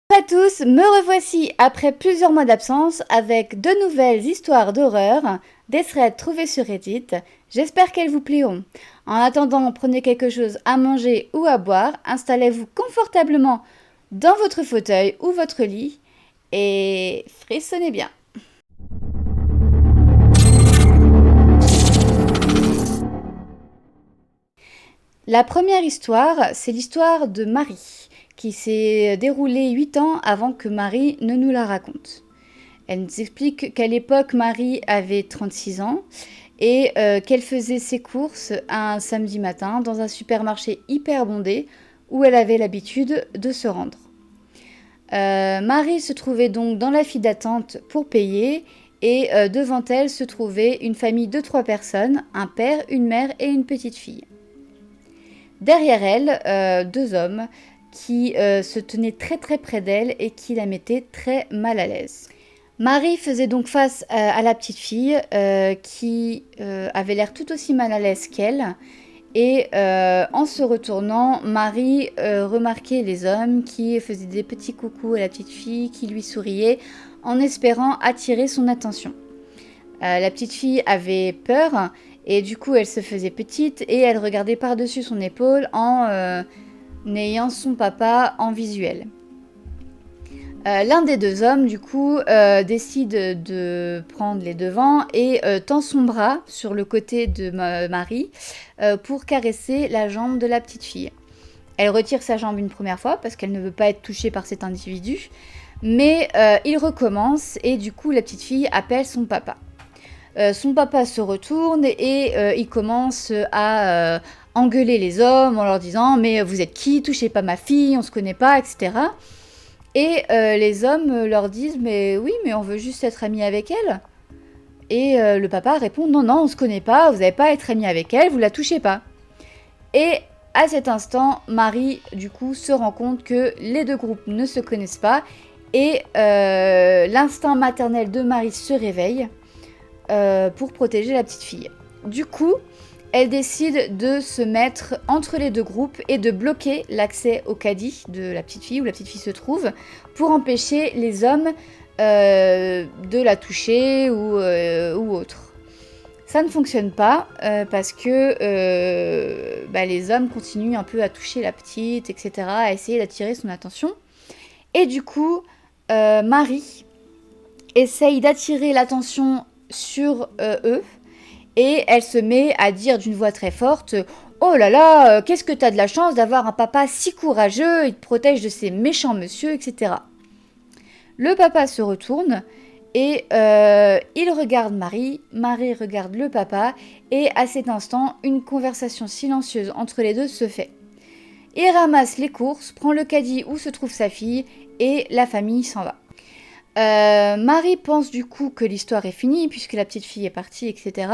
Bonjour à tous, me revoici après plusieurs mois d'absence avec de nouvelles histoires d'horreur, des threads trouvés sur Reddit. J'espère qu'elles vous plairont. En attendant, prenez quelque chose à manger ou à boire, installez-vous confortablement dans votre fauteuil ou votre lit et frissonnez bien. La première histoire, c'est l'histoire de Marie, qui s'est déroulée 8 ans avant que Marie ne nous la raconte. Elle nous explique qu'à l'époque, Marie avait 36 ans et qu'elle faisait ses courses un samedi matin dans un supermarché hyper bondé où elle avait l'habitude de se rendre. Marie se trouvait donc dans la file d'attente pour payer et devant elle se trouvait une famille de 3 personnes, un père, une mère et une petite fille. Derrière elle, 2 hommes qui se tenaient très très près d'elle et qui la mettaient très mal à l'aise. Marie faisait donc face à la petite fille qui avait l'air tout aussi mal à l'aise qu'elle. Et en se retournant, Marie remarquait les hommes qui faisaient des petits coucous à la petite fille, qui lui souriaient en espérant attirer son attention. La petite fille avait peur et du coup elle se faisait petite et elle regardait par-dessus son épaule en ayant son papa en visuel. L'un des 2 hommes, du coup, décide de prendre les devants et tend son bras sur le côté de Marie pour caresser la jambe de la petite fille. Elle retire sa jambe une première fois parce qu'elle ne veut pas être touchée par cet individu, mais il recommence et du coup la petite fille appelle son papa. Son papa se retourne et il commence à engueuler les hommes en leur disant « Mais vous êtes qui? Touchez pas ma fille, on se connaît pas, etc. » Et les hommes leur disent « Mais oui, mais on veut juste être amis avec elle. » Et le papa répond « Non, non, on se connaît pas, vous n'avez pas à être amis avec elle, vous la touchez pas. » Et à cet instant, Marie, du coup, se rend compte que les 2 groupes ne se connaissent pas et l'instinct maternel de Marie se réveille pour protéger la petite fille. Du coup, elle décide de se mettre entre les 2 groupes et de bloquer l'accès au caddie de la petite fille, où la petite fille se trouve, pour empêcher les hommes de la toucher ou autre. Ça ne fonctionne pas parce que les hommes continuent un peu à toucher la petite, etc., à essayer d'attirer son attention. Et du coup, Marie essaye d'attirer l'attention sur eux et elle se met à dire d'une voix très forte « Oh là là, qu'est-ce que t'as de la chance d'avoir un papa si courageux, il te protège de ces méchants monsieur, etc. » Le papa se retourne et il regarde Marie, Marie regarde le papa et à cet instant, une conversation silencieuse entre les 2 se fait. Il ramasse les courses, prend le caddie où se trouve sa fille et la famille s'en va. Marie pense du coup que l'histoire est finie puisque la petite fille est partie, etc.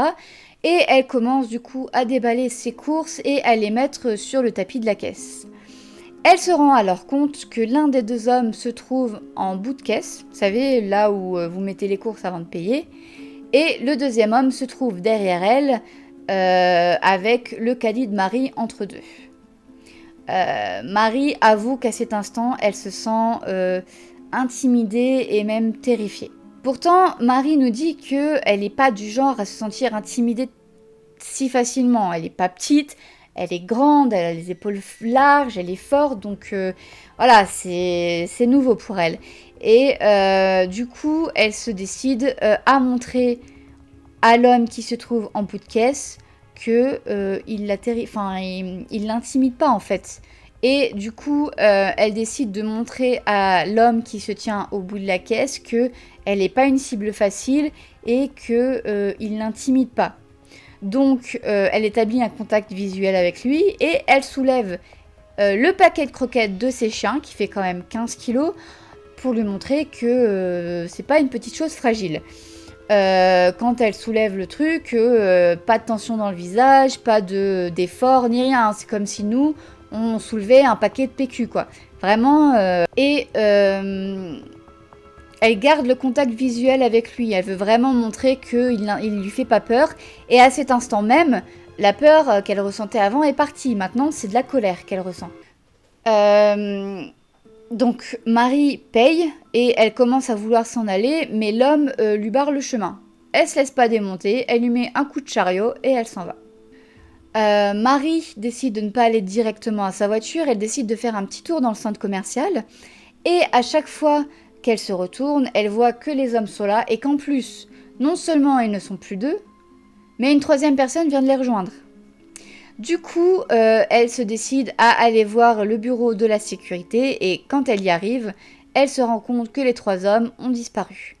Et elle commence du coup à déballer ses courses et à les mettre sur le tapis de la caisse. Elle se rend alors compte que l'un des 2 hommes se trouve en bout de caisse, vous savez, là où vous mettez les courses avant de payer, et le 2e homme se trouve derrière elle avec le caddie de Marie entre 2. Marie avoue qu'à cet instant, elle se sent intimidée et même terrifiée. Pourtant, Marie nous dit qu'elle n'est pas du genre à se sentir intimidée si facilement. Elle n'est pas petite, elle est grande, elle a les épaules larges, elle est forte, donc voilà, c'est nouveau pour elle. Et du coup, elle se décide à montrer à l'homme qui se trouve en bout de caisse qu'il l'intimide pas en fait. Et du coup, elle décide de montrer à l'homme qui se tient au bout de la caisse qu'elle n'est pas une cible facile et qu'il l'intimide pas. Donc, elle établit un contact visuel avec lui et elle soulève le paquet de croquettes de ses chiens, qui fait quand même 15 kilos, pour lui montrer que c'est pas une petite chose fragile. Quand elle soulève le truc, pas de tension dans le visage, pas d'effort, ni rien. C'est comme si nous, on soulevait un paquet de PQ, quoi. Vraiment. Elle garde le contact visuel avec lui. Elle veut vraiment montrer qu'il lui fait pas peur. Et à cet instant même, la peur qu'elle ressentait avant est partie. Maintenant, c'est de la colère qu'elle ressent. Donc Marie paye et elle commence à vouloir s'en aller, mais l'homme lui barre le chemin. Elle se laisse pas démonter, elle lui met un coup de chariot et elle s'en va. Marie décide de ne pas aller directement à sa voiture, elle décide de faire un petit tour dans le centre commercial et à chaque fois qu'elle se retourne, elle voit que les hommes sont là et qu'en plus, non seulement ils ne sont plus deux, mais une troisième personne vient de les rejoindre. Du coup, elle se décide à aller voir le bureau de la sécurité et quand elle y arrive, elle se rend compte que les 3 hommes ont disparu.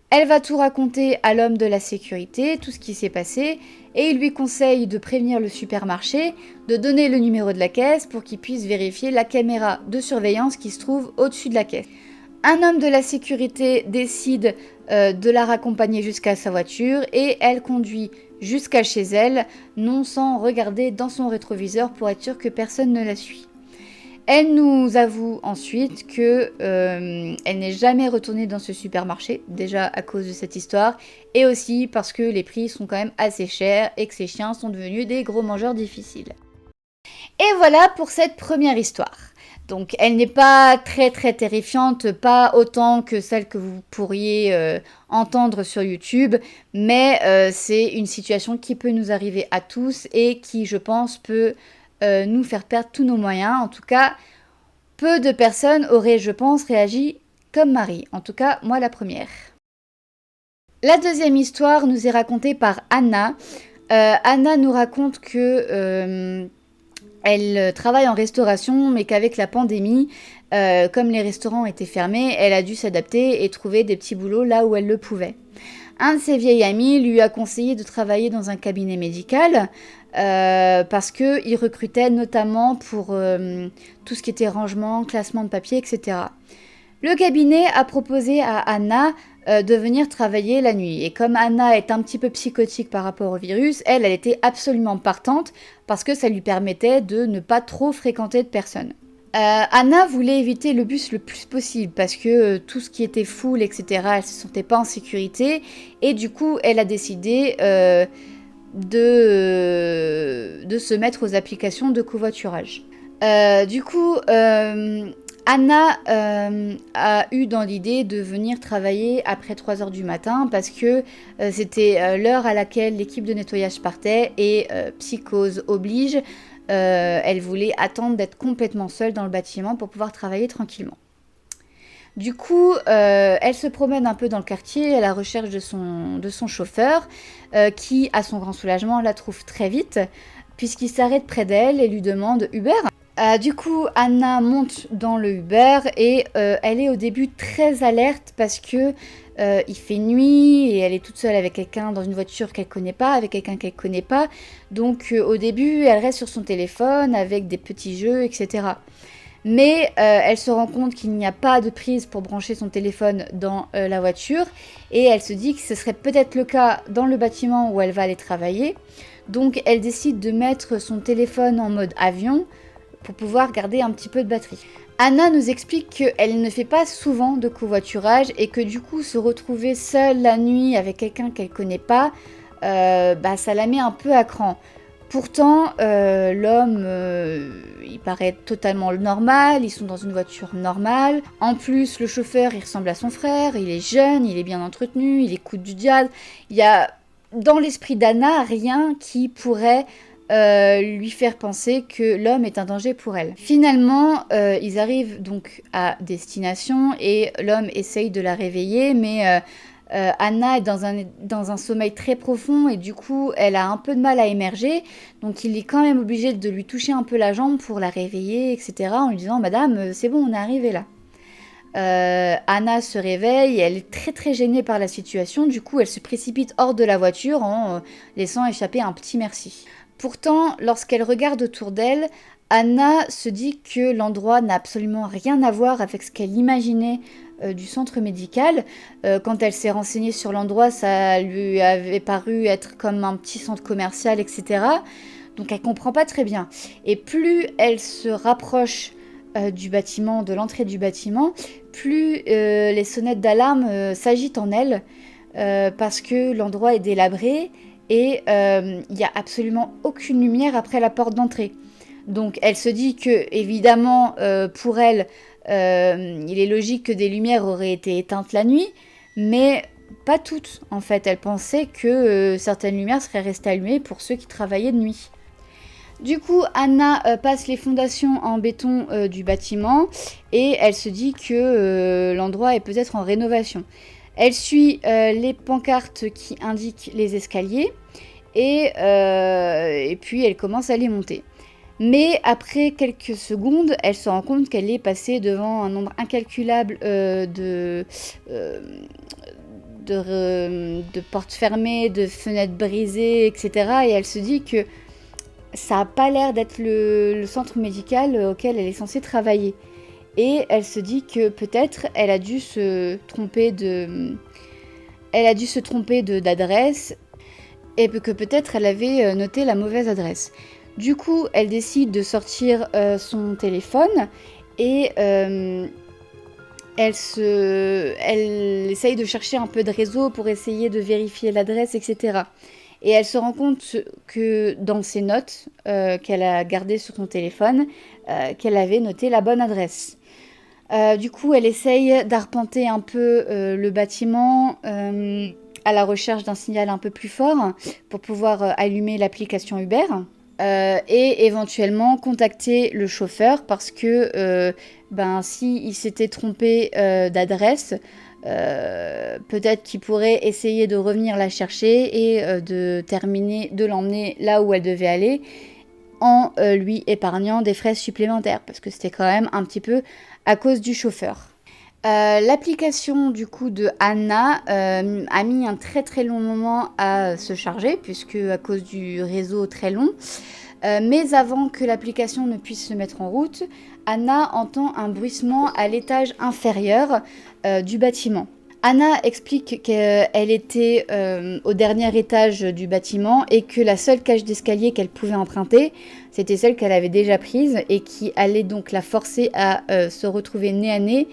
Elle va tout raconter à l'homme de la sécurité, tout ce qui s'est passé, et il lui conseille de prévenir le supermarché, de donner le numéro de la caisse pour qu'il puisse vérifier la caméra de surveillance qui se trouve au-dessus de la caisse. Un homme de la sécurité décide de la raccompagner jusqu'à sa voiture et elle conduit jusqu'à chez elle, non sans regarder dans son rétroviseur pour être sûre que personne ne la suit. Elle nous avoue ensuite que elle n'est jamais retournée dans ce supermarché, déjà à cause de cette histoire, et aussi parce que les prix sont quand même assez chers et que ses chiens sont devenus des gros mangeurs difficiles. Et voilà pour cette première histoire. Donc elle n'est pas très terrifiante, pas autant que celle que vous pourriez entendre sur YouTube, mais c'est une situation qui peut nous arriver à tous et qui, je pense, peut nous faire perdre tous nos moyens. En tout cas, peu de personnes auraient, je pense, réagi comme Marie. En tout cas, moi la première. La deuxième histoire nous est racontée par Anna. Anna nous raconte que elle travaille en restauration, mais qu'avec la pandémie, comme les restaurants étaient fermés, elle a dû s'adapter et trouver des petits boulots là où elle le pouvait. Un de ses vieils amis lui a conseillé de travailler dans un cabinet médical parce qu'il recrutait notamment pour tout ce qui était rangement, classement de papier, etc. Le cabinet a proposé à Anna de venir travailler la nuit. Et comme Anna est un petit peu psychotique par rapport au virus, elle était absolument partante parce que ça lui permettait de ne pas trop fréquenter de personnes. Anna voulait éviter le bus le plus possible parce que tout ce qui était foule, etc., elle ne se sentait pas en sécurité. Et du coup, elle a décidé de se mettre aux applications de covoiturage. Du coup, Anna a eu dans l'idée de venir travailler après 3 heures du matin parce que c'était l'heure à laquelle l'équipe de nettoyage partait et psychose oblige, elle voulait attendre d'être complètement seule dans le bâtiment pour pouvoir travailler tranquillement. Du coup, elle se promène un peu dans le quartier à la recherche de son chauffeur qui, à son grand soulagement, la trouve très vite puisqu'il s'arrête près d'elle et lui demande Uber. Du coup, Anna monte dans le Uber et elle est au début très alerte parce que il fait nuit et elle est toute seule avec quelqu'un dans une voiture qu'elle connaît pas, avec quelqu'un qu'elle connaît pas. Donc au début, elle reste sur son téléphone avec des petits jeux, etc. Mais elle se rend compte qu'il n'y a pas de prise pour brancher son téléphone dans la voiture et elle se dit que ce serait peut-être le cas dans le bâtiment où elle va aller travailler. Donc elle décide de mettre son téléphone en mode avion pour pouvoir garder un petit peu de batterie. Anna nous explique qu'elle ne fait pas souvent de covoiturage et que du coup se retrouver seule la nuit avec quelqu'un qu'elle connaît pas, ça la met un peu à cran. Pourtant, l'homme, il paraît totalement normal, ils sont dans une voiture normale. En plus, le chauffeur, il ressemble à son frère, il est jeune, il est bien entretenu, il écoute du jazz. Il y a dans l'esprit d'Anna rien qui pourrait lui faire penser que l'homme est un danger pour elle. Finalement, ils arrivent donc à destination et l'homme essaye de la réveiller, mais Anna est dans un sommeil très profond et du coup, elle a un peu de mal à émerger. Donc, il est quand même obligé de lui toucher un peu la jambe pour la réveiller, etc. en lui disant « Madame, c'est bon, on est arrivé là ». Anna se réveille et elle est très gênée par la situation. Du coup, elle se précipite hors de la voiture en laissant échapper un petit merci. Pourtant, lorsqu'elle regarde autour d'elle, Anna se dit que l'endroit n'a absolument rien à voir avec ce qu'elle imaginait du centre médical. Quand elle s'est renseignée sur l'endroit, ça lui avait paru être comme un petit centre commercial, etc. Donc elle comprend pas très bien. Et plus elle se rapproche du bâtiment, de l'entrée du bâtiment, plus les sonnettes d'alarme s'agitent en elle parce que l'endroit est délabré et il n'y a absolument aucune lumière après la porte d'entrée. Donc elle se dit que évidemment pour elle il est logique que des lumières auraient été éteintes la nuit, mais pas toutes en fait. Elle pensait que certaines lumières seraient restées allumées pour ceux qui travaillaient de nuit. Du coup, Anna passe les fondations en béton du bâtiment et elle se dit que l'endroit est peut-être en rénovation. Elle suit les pancartes qui indiquent les escaliers et puis elle commence à les monter. Mais après quelques secondes, elle se rend compte qu'elle est passée devant un nombre incalculable de portes fermées, de fenêtres brisées, etc. Et elle se dit que ça n'a pas l'air d'être le centre médical auquel elle est censée travailler. Et elle se dit que peut-être elle a dû se tromper d'adresse et que peut-être elle avait noté la mauvaise adresse. Du coup, elle décide de sortir son téléphone et elle essaye de chercher un peu de réseau pour essayer de vérifier l'adresse, etc. Et elle se rend compte que dans ses notes qu'elle a gardées sur son téléphone, qu'elle avait noté la bonne adresse. Du coup, elle essaye d'arpenter un peu le bâtiment à la recherche d'un signal un peu plus fort pour pouvoir allumer l'application Uber. Et éventuellement contacter le chauffeur parce que s'il s'était trompé d'adresse, peut-être qu'il pourrait essayer de revenir la chercher et de l'emmener là où elle devait aller en lui épargnant des frais supplémentaires parce que c'était quand même un petit peu à cause du chauffeur. L'application du coup de Anna a mis un très très long moment à se charger puisque à cause du réseau très long. Mais avant que l'application ne puisse se mettre en route, Anna entend un bruissement à l'étage inférieur du bâtiment. Anna explique qu'elle était au dernier étage du bâtiment et que la seule cage d'escalier qu'elle pouvait emprunter, c'était celle qu'elle avait déjà prise et qui allait donc la forcer à se retrouver nez à nez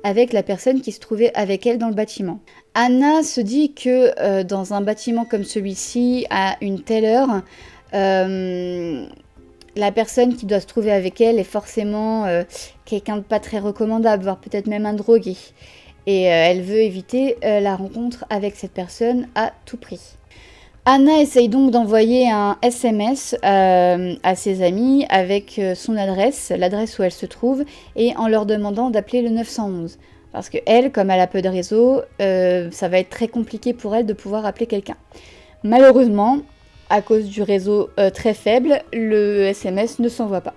avec la personne qui se trouvait avec elle dans le bâtiment. Anna se dit que dans un bâtiment comme celui-ci, à une telle heure, la personne qui doit se trouver avec elle est forcément quelqu'un de pas très recommandable, voire peut-être même un drogué. Et elle veut éviter la rencontre avec cette personne à tout prix. Anna essaye donc d'envoyer un SMS à ses amis avec son adresse, l'adresse où elle se trouve, et en leur demandant d'appeler le 911. Parce que elle, comme elle a peu de réseau, ça va être très compliqué pour elle de pouvoir appeler quelqu'un. Malheureusement, à cause du réseau très faible, le SMS ne s'envoie pas.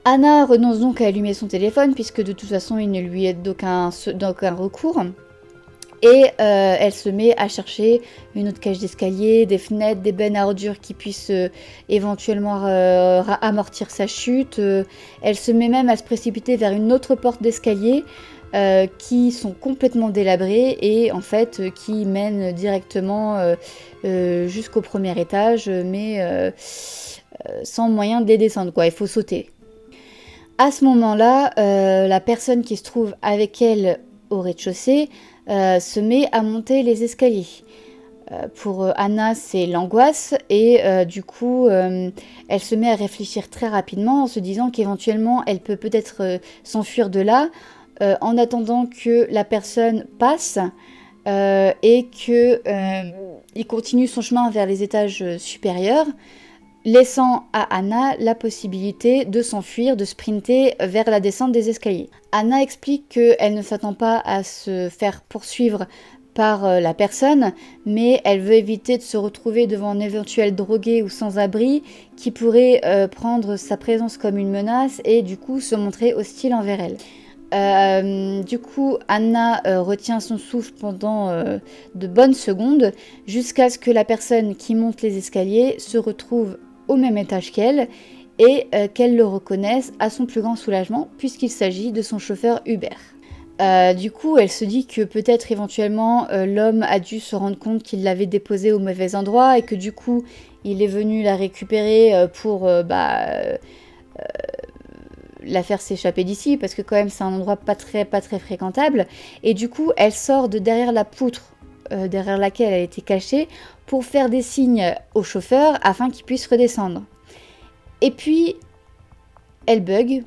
Anna renonce donc à allumer son téléphone puisque de toute façon il ne lui est d'aucun recours. Et elle se met à chercher une autre cage d'escalier, des fenêtres, des bennes à ordures qui puissent éventuellement amortir sa chute. Elle se met même à se précipiter vers une autre porte d'escalier qui sont complètement délabrées et en fait qui mènent directement jusqu'au premier étage, mais sans moyen de les descendre, quoi. Il faut sauter. À ce moment-là, la personne qui se trouve avec elle au rez-de-chaussée se met à monter les escaliers. Pour Anna, c'est l'angoisse et du coup, elle se met à réfléchir très rapidement en se disant qu'éventuellement, elle peut peut-être s'enfuir de là en attendant que la personne passe et qu'il continue son chemin vers les étages supérieurs, laissant à Anna la possibilité de s'enfuir, de sprinter vers la descente des escaliers. Anna explique qu'elle ne s'attend pas à se faire poursuivre par la personne, mais elle veut éviter de se retrouver devant un éventuel drogué ou sans-abri qui pourrait prendre sa présence comme une menace et du coup se montrer hostile envers elle. Du coup, Anna retient son souffle pendant de bonnes secondes jusqu'à ce que la personne qui monte les escaliers se retrouve au même étage qu'elle et qu'elle le reconnaisse à son plus grand soulagement puisqu'il s'agit de son chauffeur Uber. Du coup, elle se dit que peut-être éventuellement l'homme a dû se rendre compte qu'il l'avait déposée au mauvais endroit et que du coup il est venu la récupérer pour la faire s'échapper d'ici parce que quand même c'est un endroit pas très fréquentable et du coup elle sort de derrière la poutre derrière laquelle elle était cachée pour faire des signes au chauffeur afin qu'il puisse redescendre. Et puis elle bug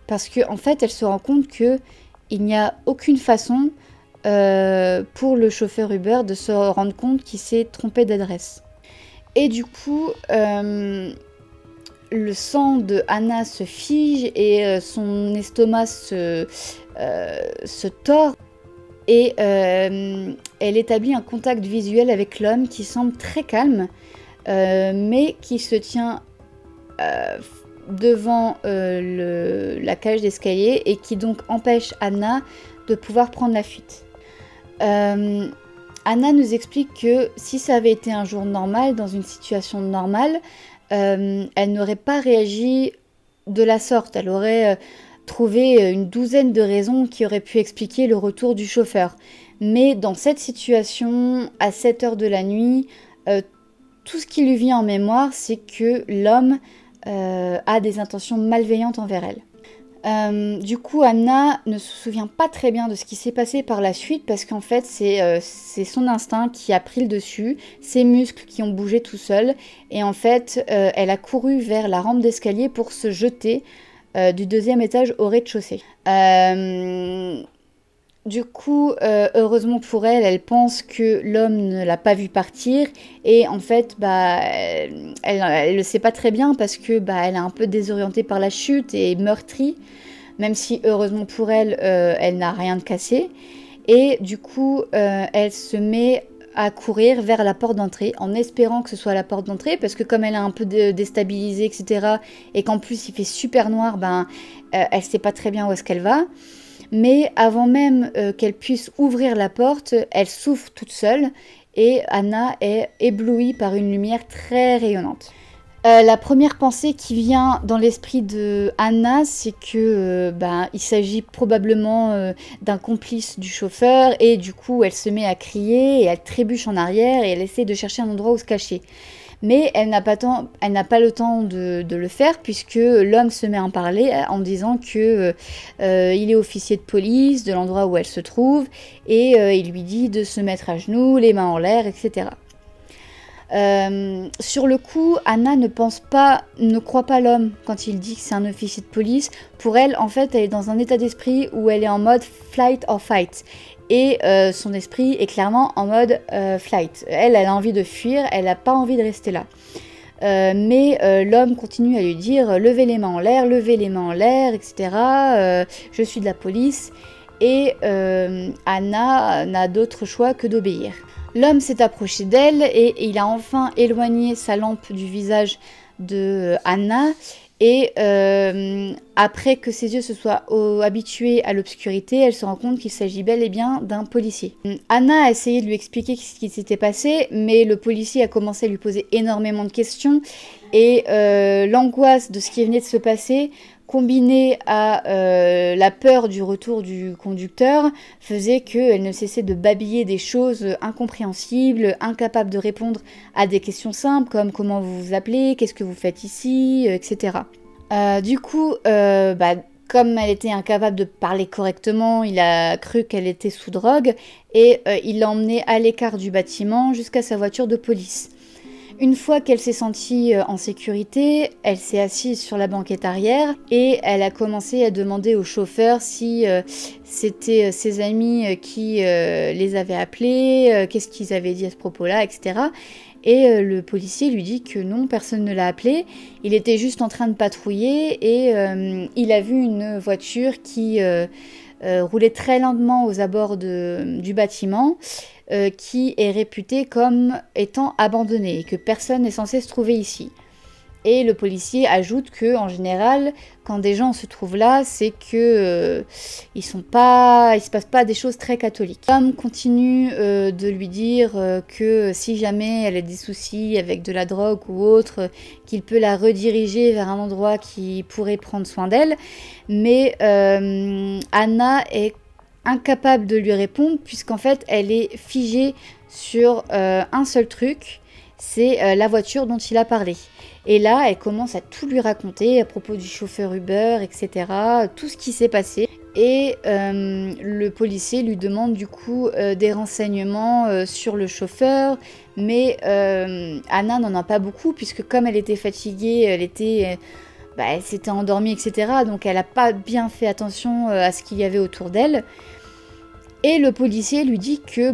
parce que en fait, elle se rend compte que il n'y a aucune façon pour le chauffeur Uber de se rendre compte qu'il s'est trompé d'adresse. Et du coup, le sang de Anna se fige et son estomac se tord. Et elle établit un contact visuel avec l'homme qui semble très calme, mais qui se tient devant la cage d'escalier et qui donc empêche Anna de pouvoir prendre la fuite. Anna nous explique que si ça avait été un jour normal, dans une situation normale, elle n'aurait pas réagi de la sorte. Elle aurait trouvé une douzaine de raisons qui auraient pu expliquer le retour du chauffeur. Mais dans cette situation, à 7 heures de la nuit, tout ce qui lui vient en mémoire, c'est que l'homme a des intentions malveillantes envers elle. Du coup, Anna ne se souvient pas très bien de ce qui s'est passé par la suite parce qu'en fait, c'est son instinct qui a pris le dessus, ses muscles qui ont bougé tout seuls et en fait, elle a couru vers la rampe d'escalier pour se jeter du 2e étage au rez-de-chaussée. Du coup, heureusement pour elle, elle pense que l'homme ne l'a pas vue partir et en fait, elle le sait pas très bien parce que elle est un peu désorientée par la chute et meurtrie, même si heureusement pour elle, elle n'a rien de cassé. Et du coup, elle se met à courir vers la porte d'entrée en espérant que ce soit la porte d'entrée parce que comme elle est un peu déstabilisée, etc. et qu'en plus il fait super noir, elle sait pas très bien où est-ce qu'elle va. Mais avant même qu'elle puisse ouvrir la porte, elle s'ouvre toute seule et Anna est éblouie par une lumière très rayonnante. La première pensée qui vient dans l'esprit de Anna, c'est que il s'agit probablement d'un complice du chauffeur et du coup elle se met à crier et elle trébuche en arrière et elle essaie de chercher un endroit où se cacher. Mais elle n'a pas le temps de le faire puisque l'homme se met à en parler en disant que il est officier de police de l'endroit où elle se trouve et il lui dit de se mettre à genoux, les mains en l'air, etc. Sur le coup, Anna ne croit pas l'homme quand il dit que c'est un officier de police. Pour elle, en fait, elle est dans un état d'esprit où elle est en mode flight or fight. Et son esprit est clairement en mode flight. Elle a envie de fuir, elle n'a pas envie de rester là. Mais l'homme continue à lui dire levez les mains en l'air, etc. Je suis de la police. Et Anna n'a d'autre choix que d'obéir. L'homme s'est approché d'elle et il a enfin éloigné sa lampe du visage de Anna. Et après que ses yeux se soient habitués à l'obscurité, elle se rend compte qu'il s'agit bel et bien d'un policier. Anna a essayé de lui expliquer ce qui s'était passé, mais le policier a commencé à lui poser énormément de questions. Et l'angoisse de ce qui venait de se passer, combinée à la peur du retour du conducteur, faisait qu'elle ne cessait de babiller des choses incompréhensibles, incapable de répondre à des questions simples comme comment vous vous appelez, qu'est-ce que vous faites ici, etc. Du coup, comme elle était incapable de parler correctement, il a cru qu'elle était sous drogue et il l'a emmenée à l'écart du bâtiment jusqu'à sa voiture de police. Une fois qu'elle s'est sentie en sécurité, elle s'est assise sur la banquette arrière et elle a commencé à demander au chauffeur si c'était ses amis qui les avaient appelés, qu'est-ce qu'ils avaient dit à ce propos-là, etc. Et le policier lui dit que non, personne ne l'a appelé. Il était juste en train de patrouiller et il a vu une voiture qui roulait très lentement aux abords du bâtiment. Qui est réputé comme étant abandonné et que personne n'est censé se trouver ici. Et le policier ajoute que en général, quand des gens se trouvent là, c'est que il se passe pas des choses très catholiques. L'homme continue de lui dire que si jamais elle a des soucis avec de la drogue ou autre, qu'il peut la rediriger vers un endroit qui pourrait prendre soin d'elle. Mais Anna est incapable de lui répondre puisqu'en fait elle est figée sur un seul truc, c'est la voiture dont il a parlé. Et là elle commence à tout lui raconter à propos du chauffeur Uber, etc. Tout ce qui s'est passé. Et le policier lui demande du coup des renseignements sur le chauffeur, mais Anna n'en a pas beaucoup puisque comme elle était fatiguée, elle était elle s'était endormie, etc. Donc elle n'a pas bien fait attention à ce qu'il y avait autour d'elle. Et le policier lui dit que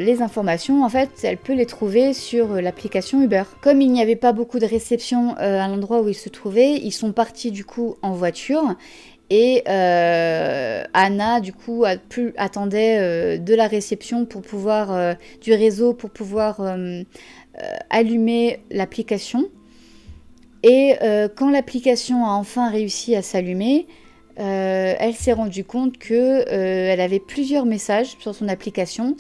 les informations, en fait, elle peut les trouver sur l'application Uber. Comme il n'y avait pas beaucoup de réception à l'endroit où ils se trouvaient, ils sont partis du coup en voiture. Et Anna, du coup, attendait de la réception pour pouvoir, du réseau pour pouvoir allumer l'application. Et quand l'application a enfin réussi à s'allumer, elle s'est rendue compte que elle avait plusieurs messages sur son application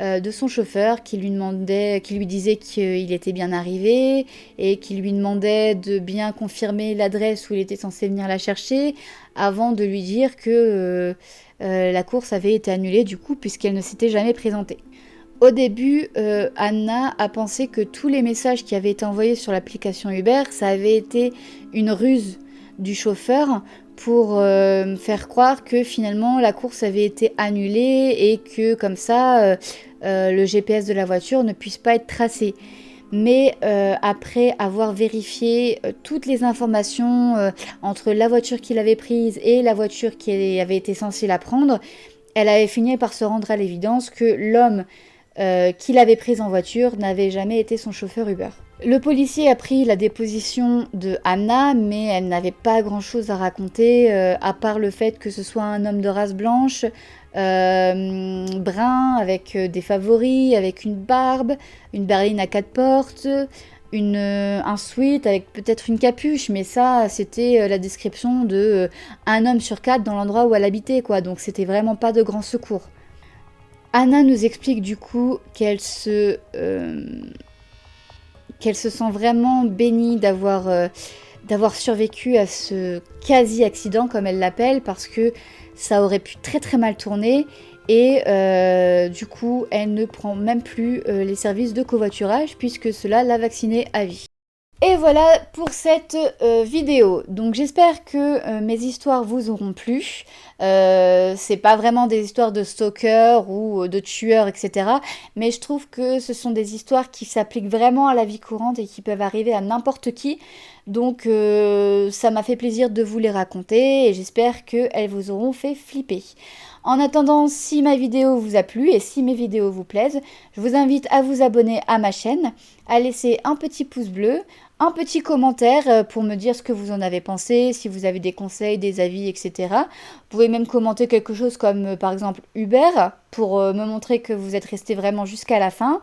de son chauffeur qui lui disait qu'il était bien arrivé et qui lui demandait de bien confirmer l'adresse où il était censé venir la chercher avant de lui dire que la course avait été annulée du coup puisqu'elle ne s'était jamais présentée. Au début, Anna a pensé que tous les messages qui avaient été envoyés sur l'application Uber, ça avait été une ruse du chauffeur pour faire croire que finalement la course avait été annulée et que comme ça le GPS de la voiture ne puisse pas être tracé. Mais après avoir vérifié toutes les informations entre la voiture qu'il avait prise et la voiture qui avait été censée la prendre, elle avait fini par se rendre à l'évidence que l'homme qu'il avait prise en voiture n'avait jamais été son chauffeur Uber. Le policier a pris la déposition de Anna, mais elle n'avait pas grand-chose à raconter, à part le fait que ce soit un homme de race blanche, brun, avec des favoris, avec une barbe, une berline à 4 portes, un sweat avec peut-être une capuche, mais ça, c'était la description de un homme sur 4 dans l'endroit où elle habitait, quoi. Donc c'était vraiment pas de grand secours. Anna nous explique du coup qu'elle se sent vraiment bénie d'avoir survécu à ce quasi-accident, comme elle l'appelle, parce que ça aurait pu très très mal tourner. Et du coup, elle ne prend même plus les services de covoiturage, puisque cela l'a vaccinée à vie. Et voilà pour cette vidéo. Donc j'espère que mes histoires vous auront plu. C'est pas vraiment des histoires de stalkers ou de tueurs, etc. Mais je trouve que ce sont des histoires qui s'appliquent vraiment à la vie courante et qui peuvent arriver à n'importe qui. Donc ça m'a fait plaisir de vous les raconter et j'espère qu'elles vous auront fait flipper. En attendant, si ma vidéo vous a plu et si mes vidéos vous plaisent, je vous invite à vous abonner à ma chaîne, à laisser un petit pouce bleu, un petit commentaire pour me dire ce que vous en avez pensé, si vous avez des conseils, des avis, etc. Vous pouvez même commenter quelque chose comme par exemple Uber pour me montrer que vous êtes resté vraiment jusqu'à la fin.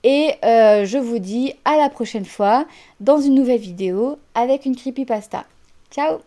Et je vous dis à la prochaine fois dans une nouvelle vidéo avec une creepypasta. Ciao!